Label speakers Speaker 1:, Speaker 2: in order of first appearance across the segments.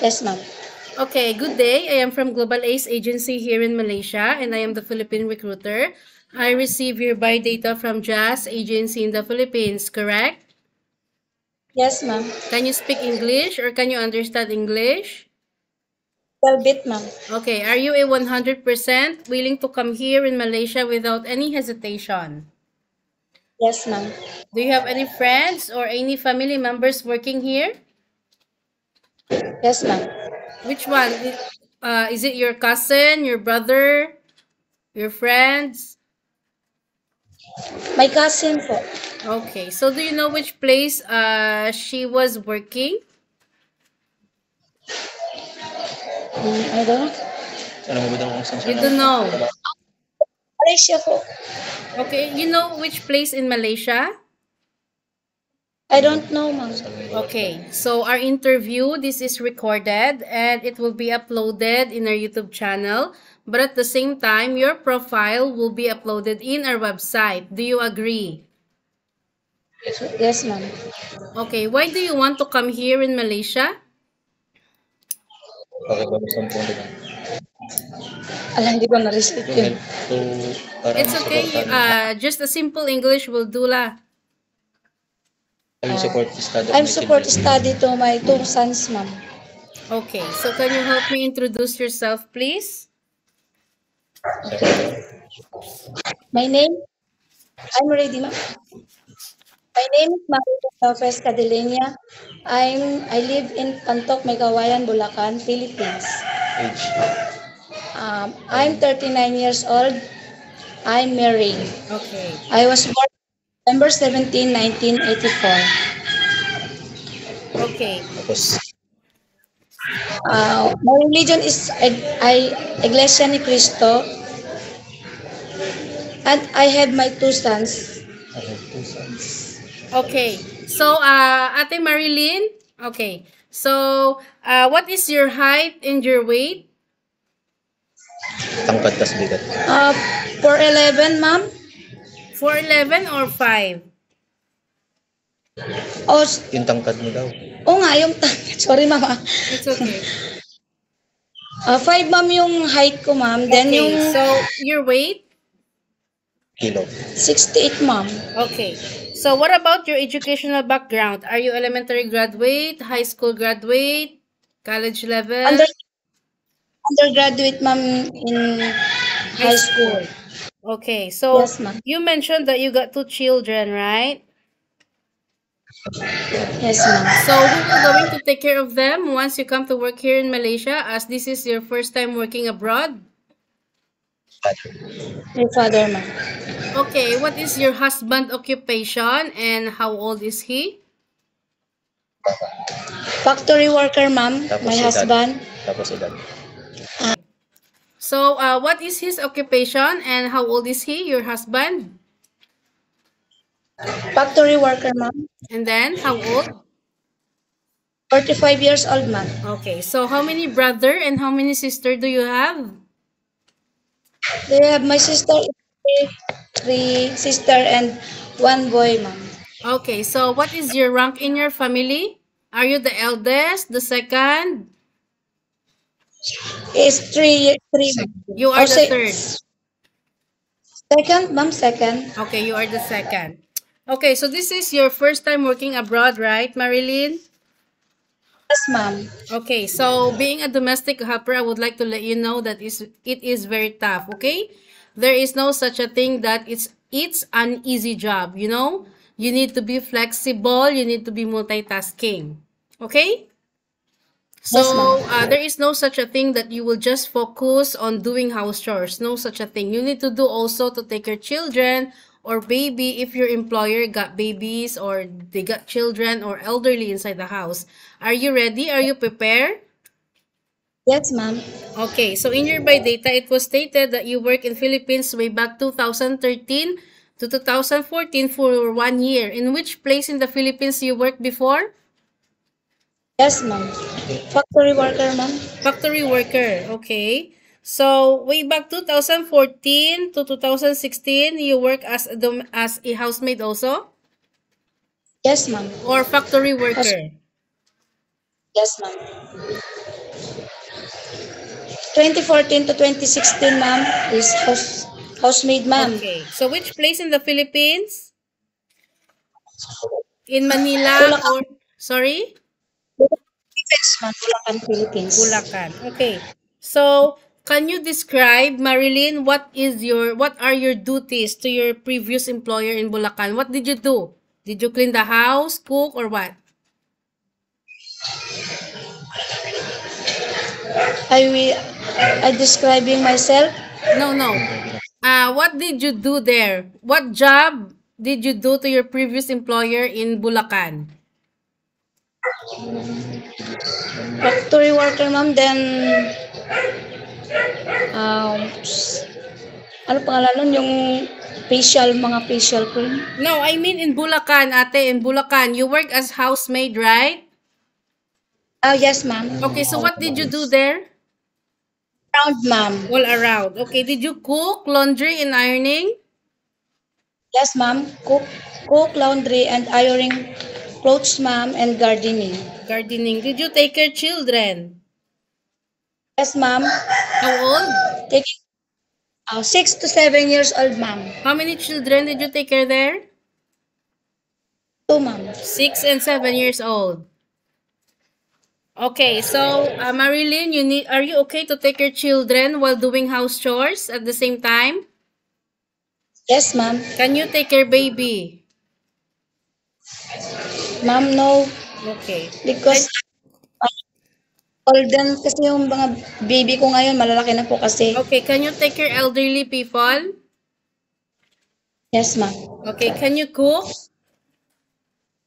Speaker 1: Yes, ma'am.
Speaker 2: Okay, good day. I am from Global Ace Agency here in Malaysia, and I am the Philippine recruiter. I receive your buy data from Jazz Agency in the Philippines, correct?
Speaker 1: Yes, ma'am.
Speaker 2: Can you speak English or can you understand English?
Speaker 1: Well, bit, ma'am.
Speaker 2: Okay, are you a 100% willing to come here in Malaysia without any hesitation?
Speaker 1: Yes, ma'am.
Speaker 2: Do you have any friends or any family members working here?
Speaker 1: Yes, ma'am.
Speaker 2: Which one? Is it your cousin, your brother, your friends?
Speaker 1: My cousin po.
Speaker 2: Okay, so do you know which place she was working?
Speaker 1: I don't know.
Speaker 2: You don't know.
Speaker 1: Malaysia po.
Speaker 2: Okay, you know which place in Malaysia?
Speaker 1: I don't know, ma'am.
Speaker 2: Okay, so our interview, this is recorded and it will be uploaded in our YouTube channel. But at the same time, your profile will be uploaded in our website. Do you agree?
Speaker 1: Yes, ma'am.
Speaker 2: Okay, why do you want to come here in Malaysia?
Speaker 1: Alam, hindi ko na-receive yun.
Speaker 2: It's okay. Just a simple English will do lah.
Speaker 1: I'm support study to my two sons, ma'am.
Speaker 2: Okay, so can you help me introduce yourself, please?
Speaker 1: My name, I'm ready, ma'am. My name is Maria Lopez Cadilenia. I live in Pantok, Megawayan, Bulacan, Philippines.
Speaker 3: Age.
Speaker 1: I'm 39 years old. I'm married.
Speaker 2: Okay.
Speaker 1: I was born November 17, 1984.
Speaker 2: Okay.
Speaker 3: Tapos,
Speaker 1: My religion is Iglesia ni Cristo. And I have my two sons.
Speaker 3: I have two sons.
Speaker 2: Okay. So, Ate Marilyn, okay. So, what is your height and your weight?
Speaker 3: Tangkad tas bigat.
Speaker 1: 4'11", ma'am.
Speaker 2: 4'11" or 5?
Speaker 1: Oh,
Speaker 3: Yung tangkad mo daw.
Speaker 1: nga, yung sorry, mama.
Speaker 2: It's okay.
Speaker 1: 5, ma'am, yung height ko, ma'am. Then
Speaker 2: Okay,
Speaker 1: yung
Speaker 2: so your weight?
Speaker 3: Kilo.
Speaker 1: 68, ma'am.
Speaker 2: Okay. So, what about your educational background? Are you elementary graduate, high school graduate, college level?
Speaker 1: Undergraduate, ma'am, in high school.
Speaker 2: Okay, so
Speaker 1: Yes, ma'am.
Speaker 2: you mentioned that you got 2 children, right?
Speaker 1: Yes, ma'am.
Speaker 2: So, who will going to take care of them once you come to work here in Malaysia, as this is your first time working abroad?
Speaker 3: Father.
Speaker 1: Your father, ma'am.
Speaker 2: Okay, what is your husband occupation and how old is he?
Speaker 1: Factory worker, ma'am.
Speaker 3: Tapos
Speaker 1: My
Speaker 3: edad.
Speaker 1: husband.
Speaker 3: Tapos edad.
Speaker 2: So, what is his occupation and how old is he, your husband?
Speaker 1: Factory worker, ma'am.
Speaker 2: And then, how old?
Speaker 1: 45 years old, ma'am.
Speaker 2: Okay, so how many brother and how many sister do you have?
Speaker 1: They have my sister, 3 sister and 1 boy, ma'am.
Speaker 2: Okay, so what is your rank in your family? Are you the eldest, the second?
Speaker 1: Is 3, ma'am.
Speaker 2: You are
Speaker 1: Oh,
Speaker 2: the third.
Speaker 1: Second, ma'am, second.
Speaker 2: Okay, you are the second. Okay, so this is your first time working abroad, right, Marilyn?
Speaker 1: Yes, ma'am.
Speaker 2: Okay, so being a domestic helper, I would like to let you know that it is very tough, okay? There is no such a thing that it's an easy job, you know? You need to be flexible, you need to be multitasking, okay? So,
Speaker 1: Yes,
Speaker 2: there is no such a thing that you will just focus on doing house chores. No such a thing. You need to do also to take your children or baby if your employer got babies or they got children or elderly inside the house. Are you ready? Are you prepared?
Speaker 1: Yes, ma'am.
Speaker 2: Okay, so in your by data, it was stated that you work in Philippines way back 2013 to 2014 for 1 year. In which place in the Philippines you worked before?
Speaker 1: Yes, ma'am. Factory worker, ma'am.
Speaker 2: Factory worker, okay. So, way back 2014 to 2016, you work as a housemaid also?
Speaker 1: Yes, ma'am.
Speaker 2: Or factory worker?
Speaker 1: Yes, ma'am. 2014 to 2016, ma'am, is housemaid, ma'am.
Speaker 2: Okay. So which place in the Philippines? In Manila
Speaker 1: Bulacan.
Speaker 2: or sorry?
Speaker 1: Philippines, ma'am. Bulacan, Philippines.
Speaker 2: Bulacan. Okay. So, can you describe, Marilyn, what are your duties to your previous employer in Bulacan? What did you do? Did you clean the house, cook, or what?
Speaker 1: I describing myself.
Speaker 2: No. What did you do there? What job did you do to your previous employer in Bulacan?
Speaker 1: Factory worker, ma'am. Then, ano pangalan nun? Yung mga facial cream.
Speaker 2: No, I mean in Bulacan, ate, in Bulacan. You work as housemaid, right?
Speaker 1: Oh, yes, ma'am.
Speaker 2: Okay, so what did you do there?
Speaker 1: Around, ma'am.
Speaker 2: All around. Okay, did you cook, laundry, and ironing?
Speaker 1: Yes, ma'am. Cook, laundry, and ironing clothes, ma'am, and gardening.
Speaker 2: Gardening. Did you take care children?
Speaker 1: Yes, ma'am.
Speaker 2: How old?
Speaker 1: Taking 6 to 7 years old, ma'am.
Speaker 2: How many children did you take care there?
Speaker 1: 2, ma'am.
Speaker 2: 6 and 7 years old. Okay, so Marilyn, are you okay to take your children while doing house chores at the same time?
Speaker 1: Yes, ma'am.
Speaker 2: Can you take care baby?
Speaker 1: Ma'am, no.
Speaker 2: Okay.
Speaker 1: Because olden kasi yung mga baby ko ngayon, malalaki na po kasi.
Speaker 2: Okay, can you take care elderly people?
Speaker 1: Yes, ma'am.
Speaker 2: Okay, can you cook?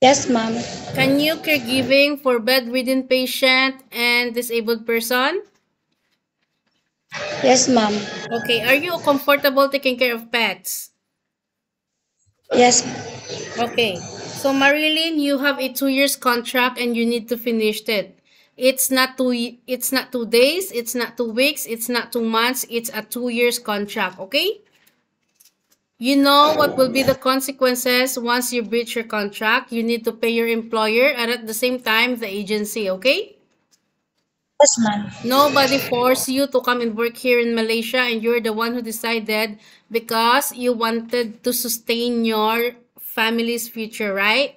Speaker 1: Yes, ma'am.
Speaker 2: Can you caregiving for bedridden patient and disabled person?
Speaker 1: Yes, ma'am.
Speaker 2: Okay, are you comfortable taking care of pets?
Speaker 1: Yes.
Speaker 2: Okay. So Marilyn, you have a 2 years contract and you need to finish it. It's not 2 days, it's not 2 weeks, it's not 2 months, it's a 2 years contract, okay? You know what will be the consequences once you breach your contract. You need to pay your employer and at the same time the agency, okay?
Speaker 1: Yes, ma'am.
Speaker 2: Nobody forced you to come and work here in Malaysia and you're the one who decided because you wanted to sustain your family's future, right?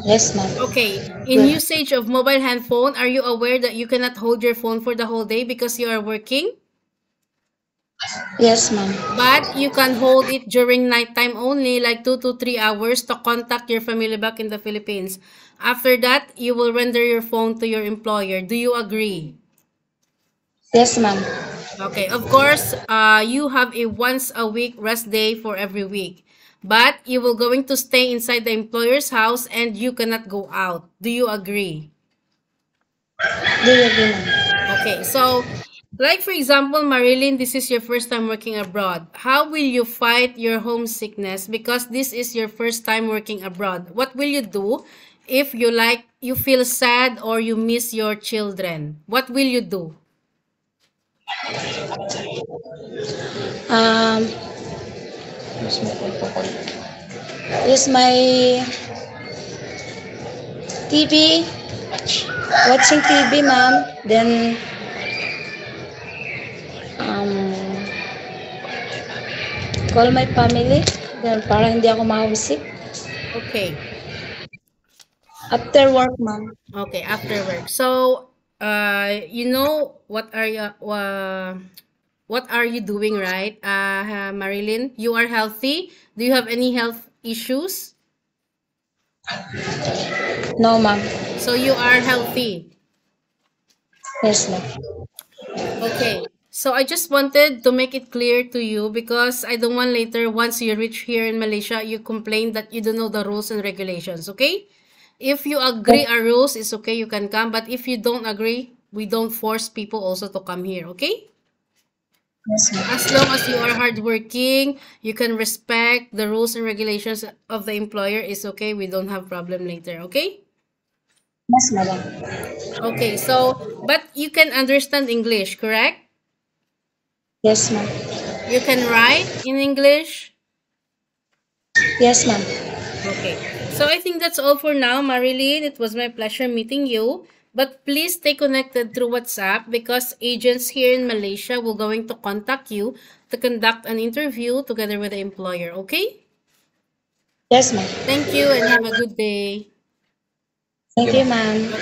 Speaker 1: Yes, ma'am.
Speaker 2: Okay. In usage of mobile handphone, are you aware that you cannot hold your phone for the whole day because you are working?
Speaker 1: Yes, ma'am.
Speaker 2: But you can hold it during nighttime only, like 2 to 3 hours to contact your family back in the Philippines. After that, you will render your phone to your employer. Do you agree?
Speaker 1: Yes, ma'am.
Speaker 2: Okay. Of course, you have a once a week rest day for every week. But you will going to stay inside the employer's house and you cannot go out. Do you agree?
Speaker 1: Do you agree, ma'am?
Speaker 2: Okay, so like for example, Marilyn, this is your first time working abroad. How will you fight your homesickness because this is your first time working abroad? What will you do if you feel sad or you miss your children? What will you do?
Speaker 1: Use my TV, watching TV, ma'am. Then, call my family. Then, para hindi ako ma-homesick.
Speaker 2: Okay.
Speaker 1: After work, ma'am.
Speaker 2: Okay, after work. So, you know what are you doing, right? Marilyn, you are healthy. Do you have any health issues?
Speaker 1: No, ma'am.
Speaker 2: So you are healthy.
Speaker 1: Yes, ma'am.
Speaker 2: Okay. So I just wanted to make it clear to you because I don't want later once you reach here in Malaysia, you complain that you don't know the rules and regulations, okay? If you agree our rules, it's okay, you can come. But if you don't agree, we don't force people also to come here, okay?
Speaker 1: Yes, ma'am.
Speaker 2: As long as you are hardworking, you can respect the rules and regulations of the employer, it's okay. We don't have problem later, okay?
Speaker 1: Yes, madam.
Speaker 2: Okay, so, but you can understand English, correct?
Speaker 1: Yes, ma'am.
Speaker 2: You can write in English?
Speaker 1: Yes, ma'am.
Speaker 2: Okay. So I think that's all for now, Marilyn. It was my pleasure meeting you. But please stay connected through WhatsApp because agents here in Malaysia will going to contact you to conduct an interview together with the employer, okay?
Speaker 1: Yes, ma'am.
Speaker 2: Thank you and have a good day.
Speaker 1: Thank you, ma'am.